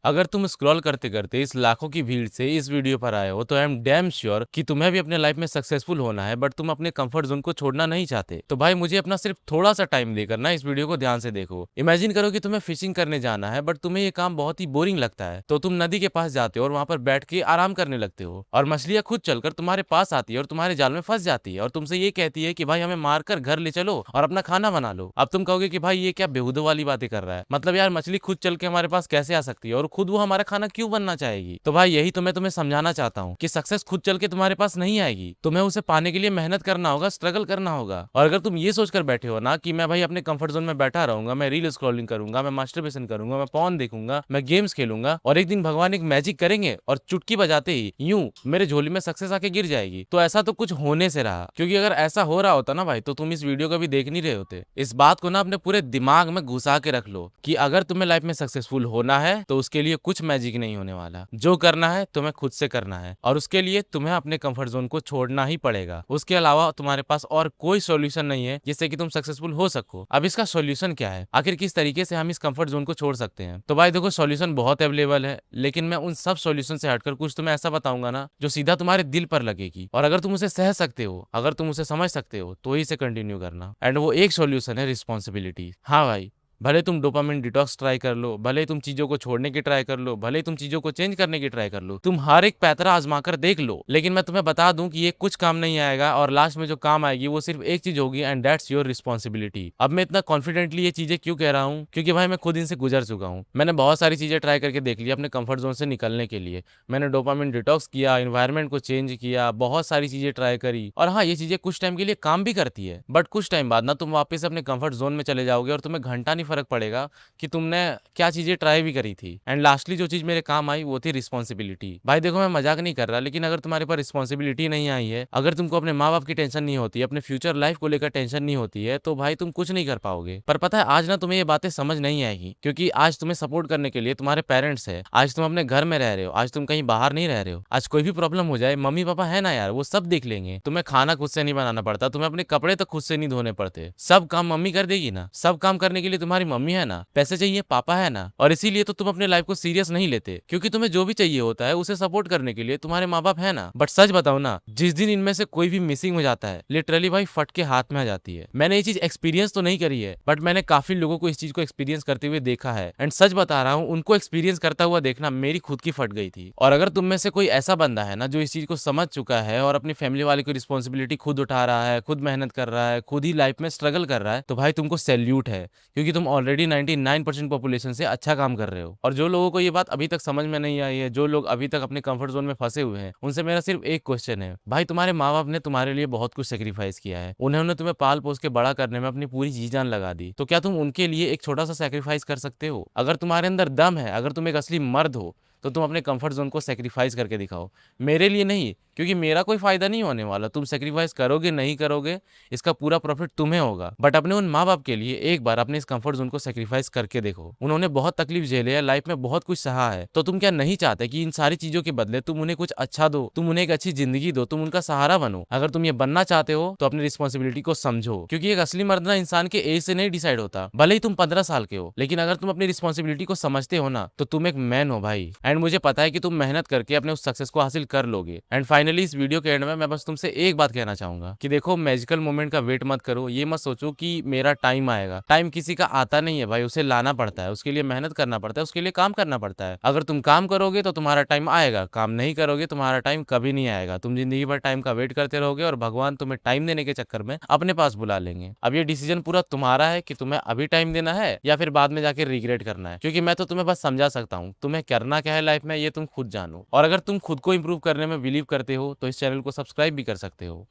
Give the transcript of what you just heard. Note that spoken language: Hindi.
अगर तुम स्क्रॉल करते करते इस लाखों की भीड़ से इस वीडियो पर आए हो तो आई एम डैम श्योर कि तुम्हें भी अपने लाइफ में सक्सेसफुल होना है, बट तुम अपने कंफर्ट जोन को छोड़ना नहीं चाहते। तो भाई मुझे अपना सिर्फ थोड़ा सा टाइम देकर ना इस वीडियो को ध्यान से देखो। इमेजिन करो कि तुम्हें फिशिंग करने जाना है, बट तुम्हें ये काम बहुत ही बोरिंग लगता है। तो तुम नदी के पास जाते हो और वहां पर बैठ के आराम करने लगते हो, और मछलियां खुद चलकर तुम्हारे पास आती है और तुम्हारे जाल में फंस जाती है और तुमसे ये कहती है कि भाई हमें मारकर घर ले चलो और अपना खाना बना लो। अब तुम कहोगे कि भाई ये क्या बेहुदो वाली बातें कर रहा है, मतलब यार मछली खुद चल के हमारे पास कैसे आ सकती है और खुद वो हमारा खाना क्यों बनना चाहेगी। तो भाई यही तो मैं तुम्हें समझाना चाहता हूँ कि सक्सेस खुद चल के तुम्हारे पास नहीं आएगी, तुम्हें उसे पाने के लिए मेहनत करना होगा, स्ट्रगल करना होगा। और अगर तुम ये सोचकर बैठे हो ना कि मैं भाई अपने कंफर्ट जोन में बैठा रहूंगा, मैं रील स्क्रॉलिंग करूंगा, मैं मास्टरबेशन करूंगा, मैं पॉर्न देखूंगा, मैं गेम्स खेलूंगा और एक दिन भगवान एक मैजिक करेंगे और चुटकी बजाते ही यूं मेरे झोली में सक्सेस आके गिर जाएगी, तो ऐसा तो कुछ होने से रहा। क्योंकि अगर ऐसा हो रहा होता ना भाई तो तुम इस वीडियो को भी देख नहीं रहे होते। इस बात को ना अपने पूरे दिमाग में घुसा के रख लो कि अगर तुम्हें लाइफ में सक्सेसफुल होना है तो उसके लिए कुछ मैजिक नहीं होने वाला। जो करना है तुम्हें खुद से करना है और उसके लिए तुम्हें अपने कंफर्ट जोन को छोड़ना ही पड़ेगा। उसके अलावा तुम्हारे पास और कोई सॉल्यूशन नहीं है जिससे कि तुम सक्सेसफुल हो सको। अब इसका सॉल्यूशन क्या है, आखिर किस तरीके से हम इस कंफर्ट जोन को छोड़ सकते हैं? तो भाई देखो, सॉल्यूशन बहुत अवेलेबल है, लेकिन मैं उन सब सॉल्यूशन से हटकर कुछ तुम्हें ऐसा बताऊंगा ना जो सीधा तुम्हारे दिल पर लगेगी, और अगर तुम उसे सह सकते हो, अगर तुम उसे समझ सकते हो तो ही इसे कंटिन्यू करना। एंड वो एक सॉल्यूशन है रिस्पॉन्सिबिलिटी। हाँ भाई, भले तुम डोपामिन डिटॉक्स ट्राई कर लो, भले तुम चीजों को छोड़ने की ट्राई कर लो, भले तुम चीजों को चेंज करने की ट्राई कर लो, तुम हर एक पैतरा आजमा कर देख लो, लेकिन मैं तुम्हें बता दूं कि ये कुछ काम नहीं आएगा और लास्ट में जो काम आएगी वो सिर्फ एक चीज होगी, एंड दैट्स योर रिस्पॉन्सिबिलिटी। अब मैं इतना कॉन्फिडेंटली ये चीजें क्यों कह रहा हूँ, क्योंकि भाई मैं खुद इनसे गुजर चुका हूँ। मैंने बहुत सारी चीजें ट्राई करके देख ली अपने कंफर्ट जोन से निकलने के लिए। मैंने डोपामिन डिटॉक्स किया, इन्वायरमेंट को चेंज किया, बहुत सारी चीजें ट्राई करी, और हाँ ये चीजें कुछ टाइम के लिए काम भी करती है, बट कुछ टाइम बाद ना तुम वापस अपने कंफर्ट जोन में चले जाओगे और तुम्हें घंटा नहीं फर्क पड़ेगा कि तुमने क्या चीजें ट्राई भी करी थी। एंड लास्टली जो चीज मेरे काम आई वो थी रिस्पॉन्सिबिलिटी। भाई देखो, मैं मजाक नहीं कर रहा, लेकिन अगर तुम्हारे पास रिस्पॉन्सिबिलिटी नहीं आई है, अगर तुमको अपने माँ बाप की टेंशन नहीं होती, अपने फ्यूचर लाइफ को लेकर टेंशन नहीं होती है, तो भाई तुम कुछ नहीं कर पाओगे। पर पता है आज ना तुम्हें ये बातें समझ नहीं आएगी, क्योंकि आज तुम्हें सपोर्ट करने के लिए तुम्हारे पेरेंट्स है। आज तुम अपने घर में रह रहे हो, आज तुम कहीं बाहर नहीं रह रहे हो। आज कोई भी प्रॉब्लम हो जाए, मम्मी पापा है ना यार, वो सब देख लेंगे। तुम्हें खाना खुद से नहीं बनाना पड़ता, तुम्हें अपने कपड़े तक खुद से नहीं धोने पड़ते, सब काम मम्मी कर देगी ना। सब काम करने के लिए तुम्हारी मम्मी है ना, पैसे चाहिए पापा है ना, और इसीलिए तो तुम अपने लाइफ को सीरियस नहीं लेते, क्योंकि तुम्हें जो भी चाहिए होता है उसे सपोर्ट करने के लिए तुम्हारे माँ बाप है ना। बट सच बताओ ना, जिस दिन इनमें से कोई भी मिसिंग हो जाता है, लिटरली भाई फट के हाथ में आ जाती है। मैंने ये चीज एक्सपीरियंस तो नहीं करी है, बट मैंने काफी लोगों को इस चीज को एक्सपीरियंस करते हुए देखा है, एंड सच बता रहा हूँ, उनको एक्सपीरियंस करता हुआ देखना मेरी खुद की फट गई थी। और अगर तुम में से कोई ऐसा बंदा है ना जो इस चीज को समझ चुका है और अपनी फैमिली वाले की रिस्पॉन्सिबिलिटी खुद उठा रहा है, खुद मेहनत कर रहा है, खुद ही लाइफ में स्ट्रगल कर रहा है, तो भाई तुमको सैल्यूट है, क्योंकि तुम ऑलरेडी 99% पॉपुलेशन से अच्छा काम कर रहे हो। और जो लोगों को ये बात अभी तक समझ में नहीं आई है, जो लोग अभी तक अपने कंफर्ट जोन में फंसे हुए हैं, उनसे मेरा सिर्फ एक क्वेश्चन है, भाई तुम्हारे माँ बाप ने तुम्हारे लिए बहुत कुछ सेक्रीफाइस किया है, उन्होंने तुम्हें पाल पोस के बड़ा करने में अपनी पूरी जी जान लगा दी, तो क्या तुम उनके लिए एक छोटा सा सेक्रीफाइस कर सकते हो? अगर तुम्हारे अंदर दम है, अगर तुम एक असली मर्द हो, तो तुम अपने कंफर्ट जोन को सेक्रीफाइस करके दिखाओ। मेरे लिए नहीं, क्योंकि मेरा कोई फायदा नहीं होने वाला। तुम सेक्रीफाइस करोगे नहीं करोगे, इसका पूरा प्रॉफिट तुम्हें होगा, बट अपने उन माँ बाप के लिए एक बार अपने इस कंफर्ट जोन को सेक्रीफाइस करके देखो। उन्होंने बहुत तकलीफ झेले है, लाइफ में बहुत कुछ सहा है, तो तुम क्या नहीं चाहते कि इन सारी चीजों के बदले तुम उन्हें कुछ अच्छा दो, तुम उन्हें एक अच्छी जिंदगी दो, तुम उनका सहारा बनो? अगर तुम ये बनना चाहते हो तो अपनी रिस्पॉन्सिबिलिटी को समझो, क्योंकि एक असली मर्द ना इंसान के एज से नहीं डिसाइड होता, भले ही तुम 15 साल के हो, लेकिन अगर तुम अपनी रिस्पॉन्सिबिलिटी को समझते हो ना, तो तुम एक मैन हो भाई। एंड मुझे पता है कि तुम मेहनत करके अपने उस सक्सेस को हासिल कर लोगे। एंड फाइनली इस वीडियो के एंड में मैं बस तुमसे एक बात कहना चाहूंगा कि देखो, मैजिकल मोमेंट का वेट मत करो, ये मत सोचो कि मेरा टाइम आएगा। टाइम किसी का आता नहीं है भाई, उसे लाना पड़ता है, उसके लिए मेहनत करना पड़ता है, उसके लिए काम करना पड़ता है। अगर तुम काम करोगे तो तुम्हारा टाइम आएगा, काम नहीं करोगे तुम्हारा टाइम कभी नहीं आएगा। तुम जिंदगी भर टाइम का वेट करते रहोगे और भगवान तुम्हें टाइम देने के चक्कर में अपने पास बुला लेंगे। अब ये डिसीजन पूरा तुम्हारा है कि तुम्हें अभी टाइम देना है या फिर बाद में जाके रिग्रेट करना है, क्योंकि मैं तो तुम्हें बस समझा सकता हूँ, तुम्हें करना क्या है लाइफ में ये तुम खुद जानो। और अगर तुम खुद को इंप्रूव करने में बिलीव करते हो तो इस चैनल को सब्सक्राइब भी कर सकते हो।